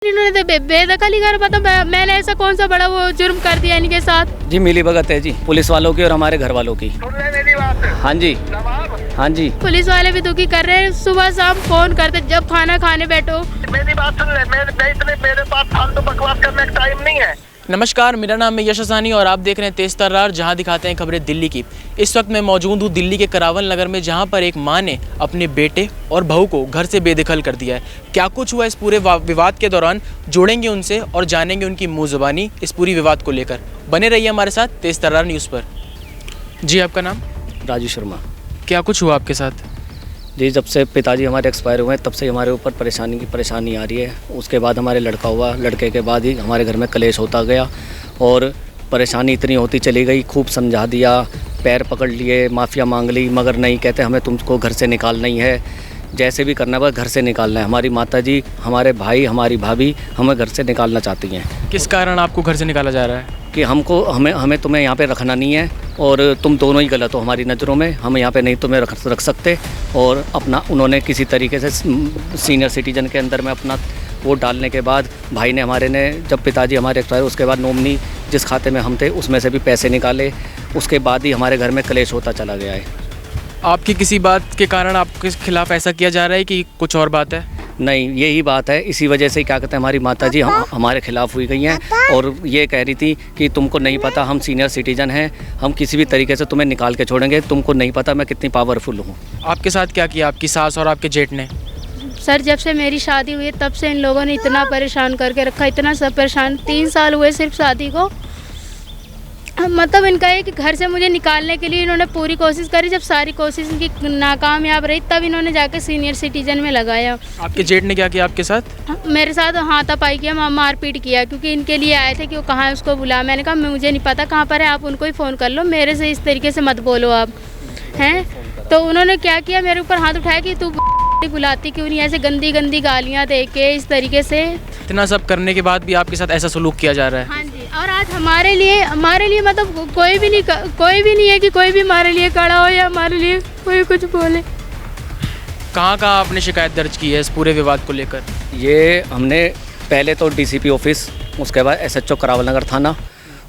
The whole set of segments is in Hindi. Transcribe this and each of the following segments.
इन्होंने तो बेदखली कर मैंने ऐसा कौन सा बड़ा वो जुर्म कर दिया इनके साथ। जी मिली भगत है जी, पुलिस वालों की और हमारे घर वालों की। हाँ जी, हाँ जी। पुलिस वाले भी दुखी कर रहे हैं, सुबह शाम फोन करते जब खाना खाने बैठो। मेरी बात सुन ले, मेरे पास फालतू बकवास करने का टाइम नहीं है। नमस्कार, मेरा नाम है यश हसानी और आप देख रहे हैं तेज तर्रार, जहां दिखाते हैं खबरें दिल्ली की। इस वक्त मैं मौजूद हूं दिल्ली के करावल नगर में, जहां पर एक मां ने अपने बेटे और बहू को घर से बेदखल कर दिया है। क्या कुछ हुआ इस पूरे विवाद के दौरान, जोड़ेंगे उनसे और जानेंगे उनकी मुँह ज़ुबानी इस पूरी विवाद को लेकर। बने रहिए हमारे साथ तेज तर्रार न्यूज़ पर। जी, आपका नाम? राजू शर्मा। क्या कुछ हुआ आपके साथ? जी, जब से पिताजी हमारे एक्सपायर हुए तब से हमारे ऊपर परेशानी आ रही है। उसके बाद हमारे लड़का हुआ, लड़के के बाद ही हमारे घर में कलेश होता गया और परेशानी इतनी होती चली गई। खूब समझा दिया, पैर पकड़ लिए, माफ़िया मांग ली, मगर नहीं, कहते हमें तुमको घर से निकालना ही है, जैसे भी करना है घर से निकालना है। हमारी माताजी, हमारे भाई, हमारी भाभी हमें घर से निकालना चाहती हैं। किस कारण आपको घर से निकाला जा रहा है? कि हमें तुम्हें यहाँ पे रखना नहीं है और तुम दोनों ही गलत हो हमारी नज़रों में, हम यहाँ पे नहीं तुम्हें रख सकते। और अपना उन्होंने किसी तरीके से सीनियर सिटीजन के अंदर में अपना वोट डालने के बाद भाई ने हमारे ने, जब पिताजी हमारे एक्सपायर, उसके बाद नॉमिनी जिस खाते में हम थे उसमें से भी पैसे निकाले। उसके बाद ही हमारे घर में कलेश होता चला गया है। आपकी किसी बात के कारण आपके खिलाफ़ ऐसा किया जा रहा है कि कुछ और बात है? नहीं, यही बात है। इसी वजह से क्या कहते हैं, हमारी माताजी हमारे खिलाफ़ हुई गई हैं और ये कह रही थी कि तुमको नहीं पता, हम सीनियर सिटीजन हैं, हम किसी भी तरीके से तुम्हें निकाल के छोड़ेंगे, तुमको नहीं पता मैं कितनी पावरफुल हूँ। आपके साथ क्या किया आपकी सास और आपके जेठ ने? सर, जब से मेरी शादी हुई तब से इन लोगों ने इतना परेशान करके रखा, इतना सब परेशान। 3 साल हुए सिर्फ शादी को। मतलब इनका है कि घर से मुझे निकालने के लिए इन्होंने पूरी कोशिश करी। जब सारी कोशिश इनकी नाकामयाब रही तब इन्होंने जाके सीनियर सिटीजन में लगाया। आपके जेठ ने क्या किया आपके साथ? मेरे साथ हाथापाई किया, मारपीट किया, क्योंकि इनके लिए आए थे कि वो कहाँ है उसको बुला। मैंने कहा मुझे नहीं पता कहाँ पर है, आप उनको ही फ़ोन कर लो, मेरे से इस तरीके से मत बोलो आप, हैं। तो उन्होंने क्या किया, मेरे ऊपर हाथ उठाया कि तू बुलाती क्यों नहीं, ऐसे गंदी गंदी गालियाँ दे के इस तरीके से। इतना सब करने के बाद भी आपके साथ ऐसा सलूक किया जा रहा है? हाँ जी, और आज हमारे लिए मतलब कोई भी नहीं है कि कोई भी हमारे लिए खड़ा हो या हमारे लिए कोई कुछ बोले। कहाँ आपने शिकायत दर्ज की है इस पूरे विवाद को लेकर? ये हमने पहले तो डीसीपी ऑफिस, उसके बाद एसएचओ करावल नगर थाना,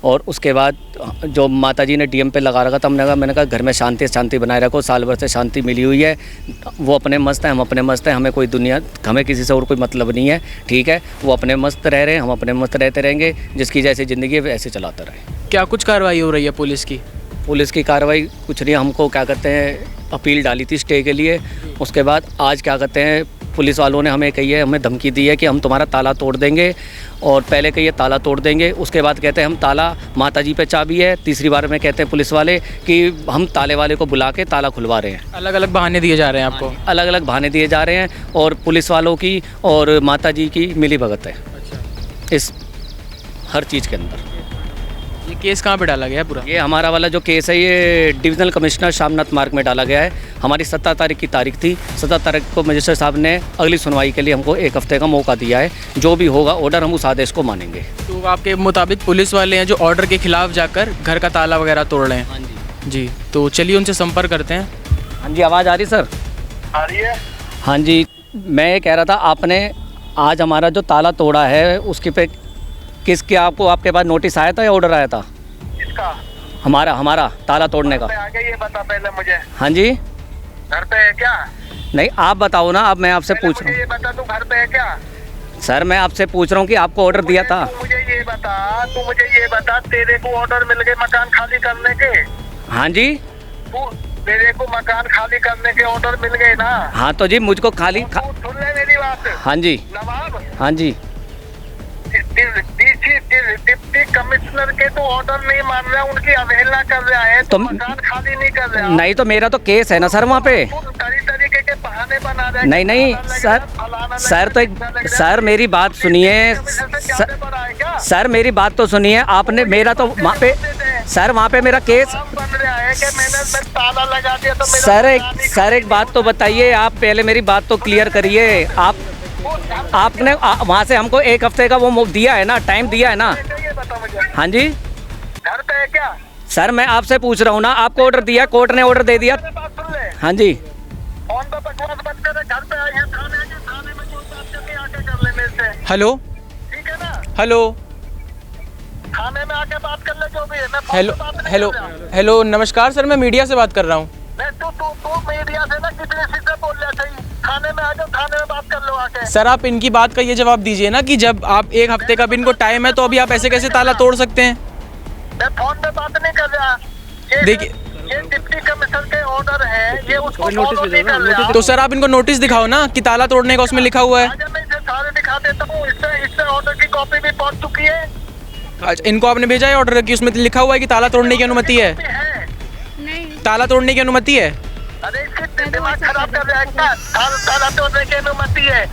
और उसके बाद जो माताजी ने डीएम पे लगा रखा था, मैंने कहा घर में शांति बनाए रखो, साल भर से शांति मिली हुई है, वो अपने मस्त हैं, हम अपने मस्त हैं, हमें किसी से और कोई मतलब नहीं है, ठीक है। वो अपने मस्त रह रहे हैं, हम अपने मस्त रहते रहेंगे, जिसकी जैसी ज़िंदगी है वैसे चलाता रहे। क्या कुछ कार्रवाई हो रही है पुलिस की? पुलिस की कार्रवाई कुछ नहीं, हमको क्या कहते हैं अपील डाली थी स्टे के लिए। उसके बाद आज क्या कहते हैं पुलिस वालों ने हमें कही है, हमें धमकी दी है कि हम तुम्हारा ताला तोड़ देंगे, और पहले कहिए ताला तोड़ देंगे, उसके बाद कहते हैं हम ताला, माताजी पे चाबी है, तीसरी बार में कहते हैं पुलिस वाले कि हम ताले वाले को बुला के ताला खुलवा रहे हैं। अलग अलग बहाने दिए जा रहे हैं आपको? अलग अलग बहाने दिए जा रहे हैं और पुलिस वालों की और माताजी की मिली भगत है इस हर चीज़ के अंदर। ये केस कहाँ पे डाला गया है पूरा? ये हमारा वाला जो केस है ये डिविजनल कमिश्नर शामनाथ मार्ग में डाला गया है। हमारी 17 तारीख की तारीख थी, 17 तारीख को मजिस्ट्रेट साहब ने अगली सुनवाई के लिए हमको 1 हफ्ते का मौका दिया है। जो भी होगा ऑर्डर, हम उस आदेश को मानेंगे। तो आपके मुताबिक पुलिस वाले हैं जो ऑर्डर के खिलाफ जाकर घर का ताला वगैरह तोड़ रहे हैं? हाँ जी, तो चलिए उनसे संपर्क करते हैं। हाँ जी, आवाज़ आ रही सर? आ रही है। हाँ जी, मैं ये कह रहा था, आपने आज हमारा जो ताला तोड़ा है उसके पे किसके, आपके पास नोटिस आया था या ऑर्डर आया था? किसका? हमारा ताला तोड़ने का। आगे ये बता पहले मुझे। हाँ जी, घर पे है क्या? नहीं आप बताओ ना, अब मैं आपसे पूछ रहा ये बता तू घर पे है क्या? हूँ। सर मैं आपसे पूछ रहा हूँ कि आपको ऑर्डर दिया था? तू मुझे ये बता तेरे को ऑर्डर मिल गए मकान खाली करने के? हाँ जी, तेरे को मकान खाली करने के ऑर्डर मिल गए ना? हाँ तो जी मुझको खाली सुन ले मेरी बात। हाँ जी, नवाब, हाँ जी, डिप्टी कमिश्नर के तो ऑर्डर नहीं मान रहा, उनकी अवहेलना कर रहा है, तो मकान खाली नहीं कर रहा। नहीं तो मेरा तो केस है ना सर वहाँ पे। तरीके के बहाने बना रहे। नहीं सर तो सर मेरी बात सुनिए सर मेरी बात तो सुनिए। आपने मेरा तो वहाँ पे सर, वहाँ पे मेरा केस बन रहा है कि मैंने ताला लगा दिया तो सर एक बात तो बताइए, आप पहले मेरी बात तो क्लियर करिए। आपने वहाँ से हमको 1 हफ्ते का वो दिया है ना, टाइम दिया है ना? हाँ जी, घर पे है क्या? सर मैं आपसे पूछ रहा हूँ ना, आपको ऑर्डर दिया, कोर्ट ने ऑर्डर दे दिया? हाँ जी, फोन पे बकवास बंद कर, घर पे आइए, थाने में कोई बात करनी आके कर ले मेरे से। हेलो, हेलो थाने में आके बात कर ले जो भी है। मैं फोन हेलो पे बात नहीं हेलो कर रहा। हेलो नमस्कार सर, मैं मीडिया से बात कर रहा हूँ। नहीं, तू मीडिया से ना कितने सीधे बोल रहा सही। थाने में आ जाओ, थाने में बात कर लो आके। सर आप इनकी बात का ये जवाब दीजिए ना कि जब आप एक हफ्ते का भी इनको टाइम है तो अभी आप ऐसे कैसे ताला तोड़ सकते हैं? मैं फोन पे बात नहीं कर रहा। देखिए ये डिप्टी कमिश्नर के ऑर्डर है, ये उसको फॉलो नहीं कर रहा। तो सर आप इनको नोटिस दिखाओ ना कि ताला तोड़ने का उसमें लिखा हुआ है। आजा, मैं इसे सारे दिखा देता हूँ। इससे ऑर्डर की कॉपी भी पहुंच चुकी है। अच्छा, इनको आपने भेजा है ऑर्डर कि उसमें लिखा हुआ है कि ताला तोड़ने की अनुमति है? नहीं ताला तोड़ने की अनुमति है? अरे इसकी दिमाग खराब कर रहा है क्या? ताला तोड़ने की अनुमति है,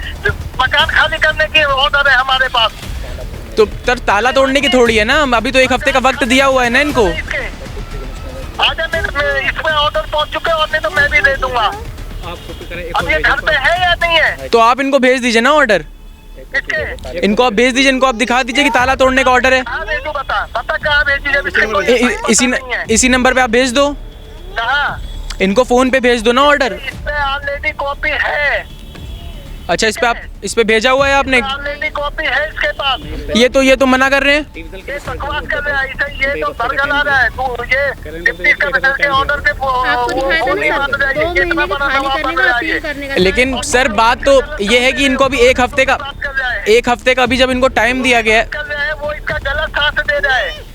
मकान खाली करने की ऑर्डर है हमारे पास। तो सर ताला तोड़ने की थोड़ी है ना, अभी तो एक हफ्ते का वक्त दिया हुआ है ना इनको। आजा, इसमें ऑर्डर पहुंच चुके और नहीं तो मैं भी दे दूंगा। अब ये घर पे है या नहीं है? तो आप इनको भेज दीजिए ना ऑर्डर, किसके? इनको आप भेज दीजिए, इनको आप दिखा दीजिए कि ताला तोड़ने का ऑर्डर है। कहाँ भेजूं? बता कहाँ भेजी? जब इसके कोई इसी नंबर पे आप भेज दो, कहाँ? इनको फोन पे भेज दो ना ऑर्डर। इसमें ऑलरेडी कॉपी है। अच्छा इस पे भेजा हुआ है आपने? ऑलरेडी कॉपी है इसके पास। ये तो मना कर रहे हैं। ये बकवास कर रहा है, इसे ये तो बरगला रहा है। तू ये डिप्टी कमिश्नर के ऑर्डर पे आपको दिखाया था ना सर, 2 महीने के खाली करने का, अपील करने का। लेकिन सर बात तो ये है कि इनको अभी एक हफ्ते का अभी जब इनको टाइम दिया गया है। कर रहा है वो, इसका गलत साथ दे रहा है।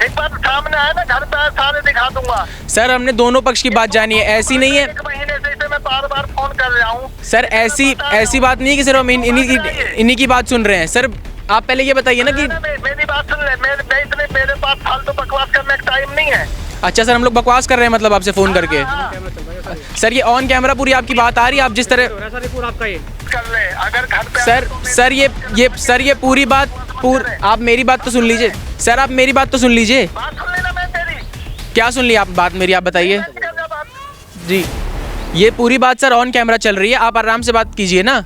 एक बार सामने आए ना घर पे, सारे दिखा दूंगा। सर हमने दोनों पक्ष की बात जानी है, ऐसी नहीं है 1 महीने से इसे मैं बार फोन कर रहा हूँ। सर, ऐसी बात नहीं है कि सिर्फ हम इन्हीं की बात सुन रहे हैं। सर आप पहले ये बताइए ना कि मेरी बात सुन ले। मेरे पास फालतू बकवास करने का टाइम नहीं है। अच्छा सर हम लोग बकवास कर रहे हैं मतलब आपसे फोन करके? सर ये ऑन कैमरा पूरी आपकी बात आ रही है, आप जिस तरह कर ले अगर घर पे सर ये पूरी बात आप मेरी बात तो सुन लीजिए सर, आप मेरी बात तो सुन लीजिए। बात सुन लेना। मैं तेरी क्या सुन ली आप बात मेरी, आप बताइए कर जा बात। जी। ये पूरी बात सर ऑन कैमरा चल रही है, आप आराम से बात कीजिए ना,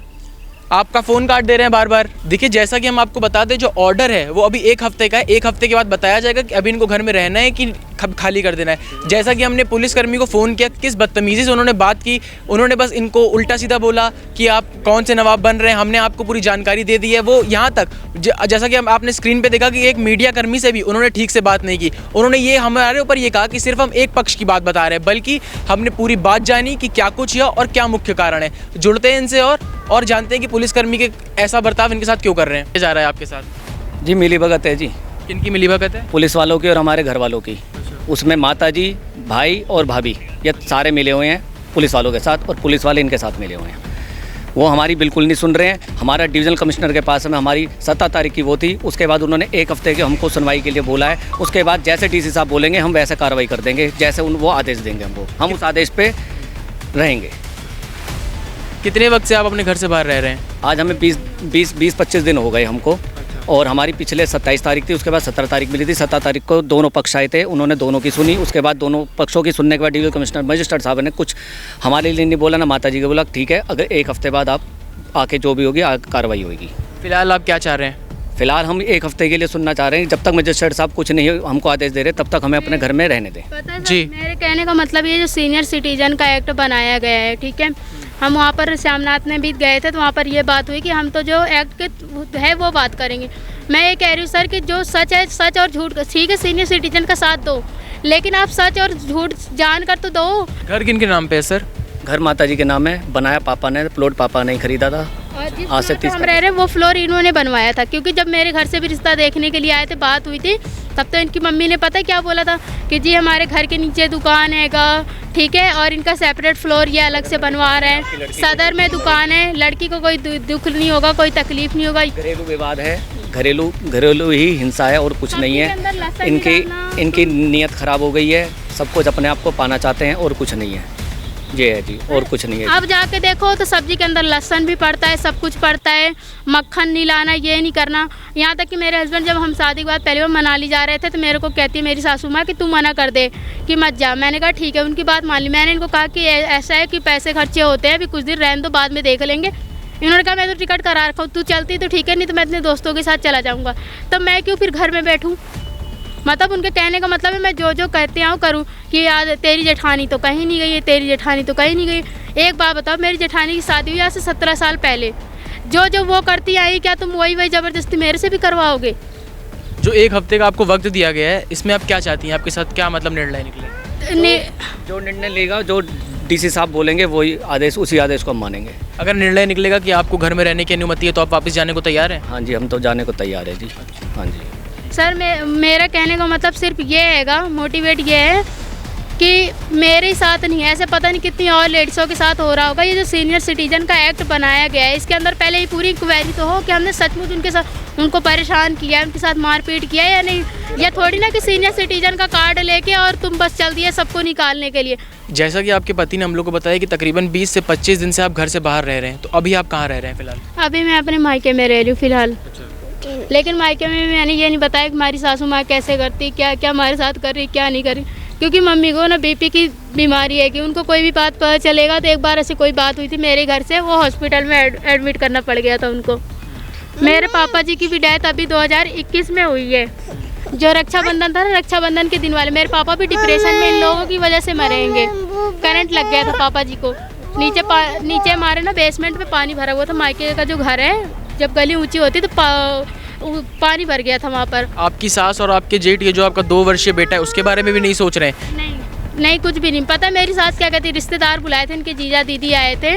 आपका फ़ोन काट दे रहे हैं बार बार। देखिए जैसा कि हम आपको बता दें, जो ऑर्डर है वो अभी 1 हफ्ते का है। 1 हफ्ते के बाद बताया जाएगा कि अभी इनको घर में रहना है कि खाली कर देना है। जैसा कि हमने पुलिसकर्मी को फ़ोन किया, किस बदतमीज़ी से उन्होंने बात की। उन्होंने बस इनको उल्टा सीधा बोला कि आप कौन से नवाब बन रहे हैं, हमने आपको पूरी जानकारी दे दी है। वो यहाँ तक जैसा कि आपने स्क्रीन पे देखा कि एक मीडिया कर्मी से भी उन्होंने ठीक से बात नहीं की। उन्होंने ये हमारे ऊपर ये कहा कि सिर्फ हम एक पक्ष की बात बता रहे हैं, बल्कि हमने पूरी बात जानी कि क्या कुछ हुआ और क्या मुख्य कारण है। जुड़ते हैं इनसे और जानते हैं कि पुलिसकर्मी के ऐसा बर्ताव इनके साथ क्यों कर रहे हैं। जा रहा है आपके साथ जी मिलीभगत है जी, किनकी मिलीभगत है? पुलिस वालों की और हमारे घर वालों की। उसमें माता जी, भाई और भाभी ये सारे मिले हुए हैं पुलिस वालों के साथ, और पुलिस वाले इनके साथ मिले हुए हैं। वो हमारी बिल्कुल नहीं सुन रहे हैं। हमारा डिवीज़नल कमिश्नर के पास में हमारी 17 तारीख की वो थी, उसके बाद उन्होंने 1 हफ्ते के हमको सुनवाई के लिए बोला है। उसके बाद जैसे डीसी साहब बोलेंगे हम वैसे कार्रवाई कर देंगे, जैसे वो आदेश देंगे हमको, हम उस आदेश पे रहेंगे। कितने वक्त से आप अपने घर से बाहर रह रहे हैं? आज हमें 20-25 दिन हो गए हमको, और हमारी पिछले 27 तारीख थी, उसके बाद 17 तारीख मिली थी। 17 तारीख को दोनों पक्ष आए थे, उन्होंने दोनों की सुनी। उसके बाद दोनों पक्षों की सुनने के बाद डिवीजनल कमिश्नर मजिस्ट्रेट साहब ने कुछ हमारे लिए नहीं बोला, ना माता जी को बोला। ठीक है, अगर 1 हफ्ते बाद आप आके जो भी होगी कार्रवाई होगी। फिलहाल आप क्या चाह रहे हैं? फिलहाल हम 1 हफ्ते के लिए सुनना चाह रहे हैं। जब तक मजिस्ट्रेट साहब कुछ नहीं हमको आदेश दे रहे, तब तक हमें अपने घर में रहने दें। पता है जी। मेरे कहने का मतलब ये जो सीनियर सिटीजन का एक्ट बनाया गया है, ठीक है, हम वहाँ पर श्यामनाथ में भी गए थे, तो वहाँ पर ये बात हुई कि हम तो जो एक्ट के है वो बात करेंगे। मैं ये कह रही हूँ सर कि जो सच है, सच और झूठ, ठीक है सीनियर सिटीजन का साथ दो, लेकिन आप सच और झूठ जान कर तो दो। घर किन के नाम पे है सर? घर माता जी के नाम है, बनाया पापा ने, प्लॉट पापा ने खरीदा था। और जिस आज से फ्लोर पे 30 हम रह रहे हैं वो फ्लोर इन्होंने बनवाया था, क्योंकि जब मेरे घर से भी रिश्ता देखने के लिए आए थे, बात हुई थी, तब तो इनकी मम्मी ने पता है क्या बोला था कि जी हमारे घर के नीचे दुकान हैगा, ठीक है, और इनका सेपरेट फ्लोर ये अलग से बनवा रहे हैं। सदर में दुकान है, लड़की को कोई दुख नहीं होगा, कोई तकलीफ नहीं होगा। घरेलू विवाद है, घरेलू ही हिंसा है और कुछ नहीं है। इनकी नीयत खराब हो गई है, सब कुछ अपने आप को पाना चाहते हैं और कुछ नहीं है। ये है जी, और कुछ नहीं है। अब जाके देखो तो सब्जी के अंदर लहसुन भी पड़ता है, सब कुछ पड़ता है, मक्खन नहीं लाना, ये नहीं करना। यहाँ तक कि मेरे हस्बैंड जब हम शादी के बाद पहली बार मनाली जा रहे थे, तो मेरे को कहती है मेरी सासू माँ कि तू मना कर दे कि मत जा। मैंने कहा ठीक है, उनकी बात मान ली। मैंने इनको कहा कि ऐसा है कि पैसे खर्चे होते हैं, अभी कुछ दिन रहने दो, बाद में देख लेंगे। इन्होंने कहा मैं तो टिकट करा रखा हूँ, तू चलती तो ठीक है, नहीं तो मैं अपने दोस्तों के साथ चला जाऊँगा। तब मैं क्यों फिर घर में बैठूँ? मतलब उनके कहने का मतलब है मैं जो जो कहते हैं वो करूँ कि यार तेरी जेठानी तो कहीं नहीं गई है, तेरी जेठानी तो कहीं नहीं गई। एक बात बताओ, मेरी जेठानी की शादी हुई आज से 17 साल पहले, जो जो वो करती आई, क्या तुम वही वही ज़बरदस्ती मेरे से भी करवाओगे? जो 1 हफ्ते का आपको वक्त दिया गया है, इसमें आप क्या चाहती हैं? आपके साथ क्या मतलब निर्णय निकले? जो निर्णय लेगा, जो डीसी साहब बोलेंगे वही आदेश, उसी आदेश को हम मानेंगे। अगर निर्णय निकलेगा कि आपको घर में रहने की अनुमति है तो आप वापस जाने को तैयार हैं? हाँ जी, हम तो जाने को तैयार है जी। हाँ जी सर, मेरा कहने का मतलब सिर्फ ये हैगा, मोटिवेट ये है कि मेरे साथ नहीं है, ऐसे पता नहीं कितनी और लेडीज़ों के साथ हो रहा होगा। ये जो सीनियर सिटीजन का एक्ट बनाया गया है, इसके अंदर पहले ही पूरी इंक्वायरी तो हो कि हमने सचमुच उनको परेशान किया है, उनके साथ मारपीट किया है या नहीं। या थोड़ी ना कि सीनियर सिटीजन का कार्ड लेके और तुम बस चल दिए सबको निकालने के लिए। जैसा कि आपके पति ने हम लोग को बताया कि तकरीबन 20 से 25 दिन से आप घर से बाहर रह रहे हैं, तो अभी आप कहाँ रह रहे हैं फिलहाल? अभी मैं अपने मायके में रह रही हूँ फिलहाल। लेकिन मायके में मैंने ये नहीं बताया कि हमारी सासू माँ कैसे करती, क्या क्या हमारे साथ कर रही, क्या नहीं कर रही। क्योंकि मम्मी को ना बीपी की बीमारी है कि उनको कोई भी बात पता चलेगा। तो एक बार ऐसी कोई बात हुई थी मेरे घर से, वो हॉस्पिटल में एडमिट करना पड़ गया था उनको। मेरे पापा जी की भी डेथ अभी 2021 में हुई है। जो रक्षाबंधन था ना, रक्षाबंधन के दिन वाले, मेरे पापा भी डिप्रेशन में इन लोगों की वजह से मरेंगे। करंट लग गया था पापा जी को। नीचे हमारे ना बेसमेंट में पानी भरा हुआ था। मायके का जो घर है, जब गली ऊंची होती तो पानी भर गया था वहाँ पर। आपकी सास और आपके जेठ, ये जो आपका 2 वर्षीय बेटा है, उसके बारे में भी नहीं सोच रहे हैं? नहीं, कुछ भी नहीं पता। मेरी सास क्या कहती, रिश्तेदार बुलाए थे, इनके जीजा दीदी आए थे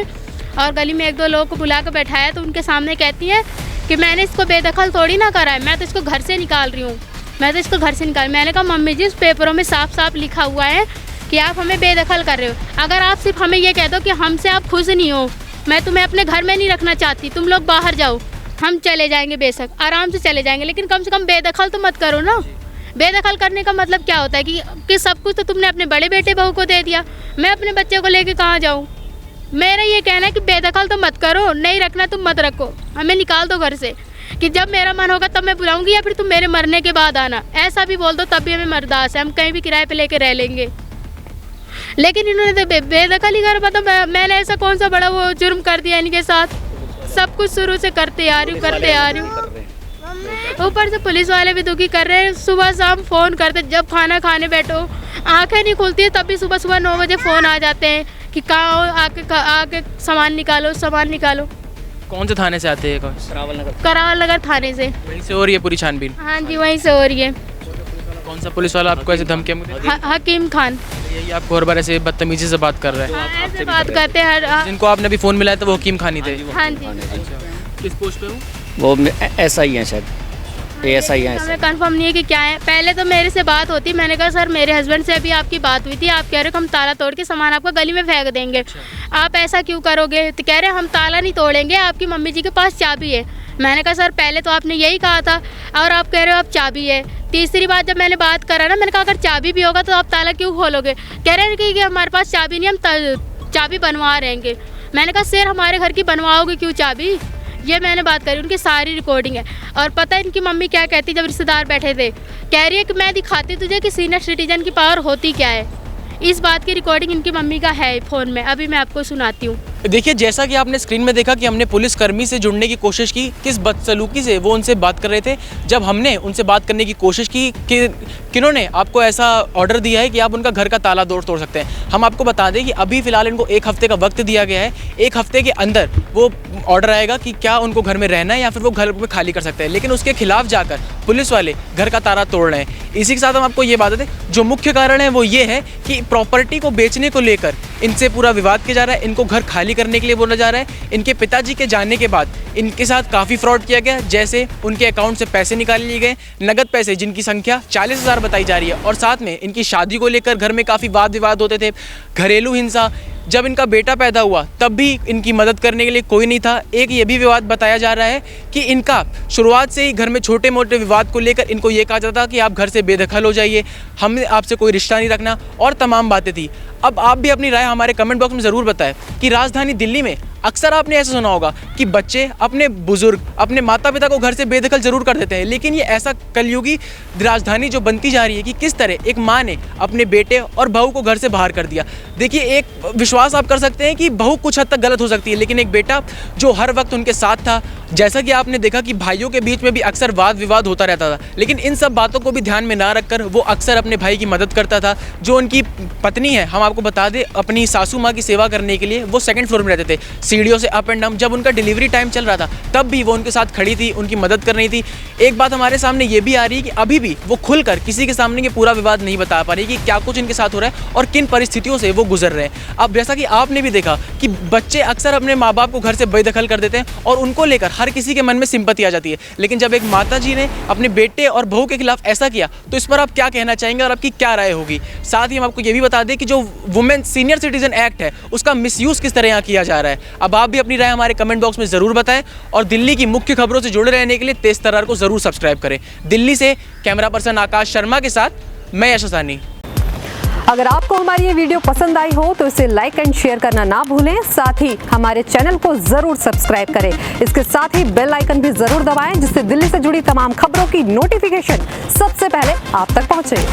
और गली में 1-2 लोगों को बुला कर बैठाया, तो उनके सामने कहती है कि मैंने इसको बेदखल थोड़ी ना करा है, मैं तो इसको घर से निकाल रही हूँ, मैंने कहा मम्मी जी, इस पेपरों में साफ साफ लिखा हुआ है कि आप हमें बेदखल कर रहे हो। अगर आप सिर्फ हमें ये कह दो कि हमसे आप खुश नहीं हो, मैं तुम्हें अपने घर में नहीं रखना चाहती, तुम लोग बाहर जाओ, हम चले जाएंगे, बेशक आराम से चले जाएंगे, लेकिन कम से कम बेदखल तो मत करो ना। बेदखल करने का मतलब क्या होता है कि सब कुछ तो तुमने अपने बड़े बेटे बहू को दे दिया, मैं अपने बच्चे को लेके कहाँ जाऊँ? मेरा ये कहना है कि बेदखल तो मत करो, नहीं रखना तुम मत रखो, हमें निकाल दो घर से, कि जब मेरा मन होगा तब मैं बुलाऊंगी या फिर तुम मेरे मरने के बाद आना, ऐसा भी बोल दो, तब भी हमें बर्दाश्त है, हम कहीं भी किराए पे लेके रह लेंगे। लेकिन इन्होंने तो बेदखल ही कर, मतलब मैंने ऐसा कौन सा बड़ा वो जुर्म कर दिया इनके साथ? सब कुछ शुरू से करते आ रही हूँ। ऊपर से पुलिस वाले भी दुखी कर रहे हैं। सुबह शाम फ़ोन करते, जब खाना खाने बैठो आंखें नहीं खुलती है, तब भी सुबह 9 बजे फ़ोन आ जाते हैं कि कहाँ हो, आके सामान निकालो। कौन से थाने से आते हैं? करावल नगर थाने से। वहीं से हो रही है पूरी छानबीन? हाँ जी, वहीं से हो रही है। कौन सा पुलिस वाला आपको ऐसे धमकियाँ? हकीम खान। यही आपको हर बार ऐसे बदतमीजी से बात कर रहा है? हाँ, ऐसे बात करते हैं। जिनको आपने अभी फ़ोन मिलाया था वो हकीम खान ही थे? हाँ जी। किस पोस्ट पे हूँ? वो ऐसा ही है शायद, ऐसा ही है। हमें कंफर्म नहीं है कि क्या है। पहले तो मेरे से बात होती, मैंने कहा सर मेरे हस्बैंड से अभी आपकी बात हुई थी, आप कह रहे हो हम ताला तोड़ के सामान आपको गली में फेंक देंगे, आप ऐसा क्यों करोगे? तो कह रहे हम ताला नहीं तोड़ेंगे, आपकी मम्मी जी के पास चाबी है। मैंने कहा सर पहले तो आपने यही कहा था और आप कह रहे हो आप चाबी है। तीसरी बात जब मैंने बात करा ना, मैंने कहा अगर चाबी भी होगा तो आप ताला क्यों खोलोगे? कह रहे हैं कि हमारे पास चाबी नहीं, हम चाबी बनवा रहेंगे। मैंने कहा सर हमारे घर की बनवाओगे क्यों चाबी? ये मैंने बात करी, उनकी सारी रिकॉर्डिंग है। और पता है इनकी मम्मी क्या कहती, जब रिश्तेदार बैठे थे, कह रही है कि मैं दिखाती तुझे कि सीनियर सिटीजन की पावर होती क्या है। इस बात की रिकॉर्डिंग इनकी मम्मी का है फ़ोन में, अभी मैं आपको सुनाती हूँ। देखिए, जैसा कि आपने स्क्रीन में देखा कि हमने पुलिसकर्मी से जुड़ने की कोशिश की, किस बदसलूकी से वो उनसे बात कर रहे थे। जब हमने उनसे बात करने की कोशिश की कि किन्होंने आपको ऐसा ऑर्डर दिया है कि आप उनका घर का ताला तोड़ सकते हैं, हम आपको बता दें कि अभी फ़िलहाल इनको 1 हफ्ते का वक्त दिया गया है। 1 हफ्ते के अंदर वो ऑर्डर आएगा कि क्या उनको घर में रहना है या फिर वो घर में खाली कर सकते हैं, लेकिन उसके खिलाफ जाकर पुलिस वाले घर का ताला तोड़ रहे हैं। इसी के साथ हम आपको ये बात दें, जो मुख्य कारण है वो ये है कि प्रॉपर्टी को बेचने को लेकर इनसे पूरा विवाद किया जा रहा है, इनको घर खाली करने के लिए बोला जा रहा है। इनके पिताजी के जाने के बाद इनके साथ काफ़ी फ्रॉड किया गया, जैसे उनके अकाउंट से पैसे निकाल लिए गए, नगद पैसे जिनकी संख्या 40,000 बताई जा रही है, और साथ में इनकी शादी को लेकर घर में काफ़ी वाद विवाद होते थे, घरेलू हिंसा। जब इनका बेटा पैदा हुआ तब भी इनकी मदद करने के लिए कोई नहीं था। एक ये भी विवाद बताया जा रहा है कि इनका शुरुआत से ही घर में छोटे मोटे विवाद को लेकर इनको ये कहा जाता कि आप घर से बेदखल हो जाइए, हमें आपसे कोई रिश्ता नहीं रखना, और तमाम बातें थी। अब आप भी अपनी राय हमारे कमेंट बॉक्स में ज़रूर बताएं कि राजधानी दिल्ली में अक्सर आपने ऐसा सुना होगा कि बच्चे अपने बुजुर्ग, अपने माता पिता को घर से बेदखल ज़रूर कर देते हैं, लेकिन ये ऐसा कलयुगी राजधानी जो बनती जा रही है कि किस तरह एक माँ ने अपने बेटे और बहू को घर से बाहर कर दिया। देखिए, एक विश्वास आप कर सकते हैं कि बहू कुछ हद तक गलत हो सकती है, लेकिन एक बेटा जो हर वक्त उनके साथ था, जैसा कि आपने देखा कि भाइयों के बीच में भी अक्सर वाद विवाद होता रहता था, लेकिन इन सब बातों को भी ध्यान में ना रखकर वो अक्सर अपने भाई की मदद करता था। जो उनकी पत्नी है, हम आपको बता दें, अपनी सासू माँ की सेवा करने के लिए वो 2nd फ्लोर में रहते थे, सीढ़ियों से अप एंड डाउन। जब उनका डिलीवरी टाइम चल रहा था तब भी वो उनके साथ खड़ी थी, उनकी मदद कर रही थी। एक बात हमारे सामने ये भी आ रही है कि अभी भी वो खुलकर किसी के सामने ये पूरा विवाद नहीं बता पा रही कि क्या कुछ इनके साथ हो रहा है और किन परिस्थितियों से वो गुजर रहे हैं। अब जैसा कि आपने भी देखा कि बच्चे अक्सर अपने माँ बाप को घर से बेदखल कर देते हैं और उनको लेकर हर किसी के मन में सिंपैथी आ जाती है, लेकिन जब एक माता जी ने अपने बेटे और बहू के खिलाफ ऐसा किया तो इस पर आप क्या कहना चाहेंगे और आपकी क्या राय होगी? साथ ही हम आपको ये भी बता दें कि जो वुमेन सीनियर सिटीजन एक्ट है उसका मिसयूज़ किस तरह यहाँ किया जा रहा है। अब आप भी अपनी राय हमारे कमेंट बॉक्स में ज़रूर बताएं और दिल्ली की मुख्य खबरों से जुड़े रहने के लिए तेज तर्रार को ज़रूर सब्सक्राइब करें। दिल्ली से कैमरा पर्सन आकाश शर्मा के साथ मैं यश हसानी। अगर आपको हमारी ये वीडियो पसंद आई हो तो इसे लाइक एंड शेयर करना ना भूलें। साथ ही हमारे चैनल को जरूर सब्सक्राइब करें। इसके साथ ही बेल आइकन भी जरूर दबाएं जिससे दिल्ली से जुड़ी तमाम खबरों की नोटिफिकेशन सबसे पहले आप तक पहुंचे।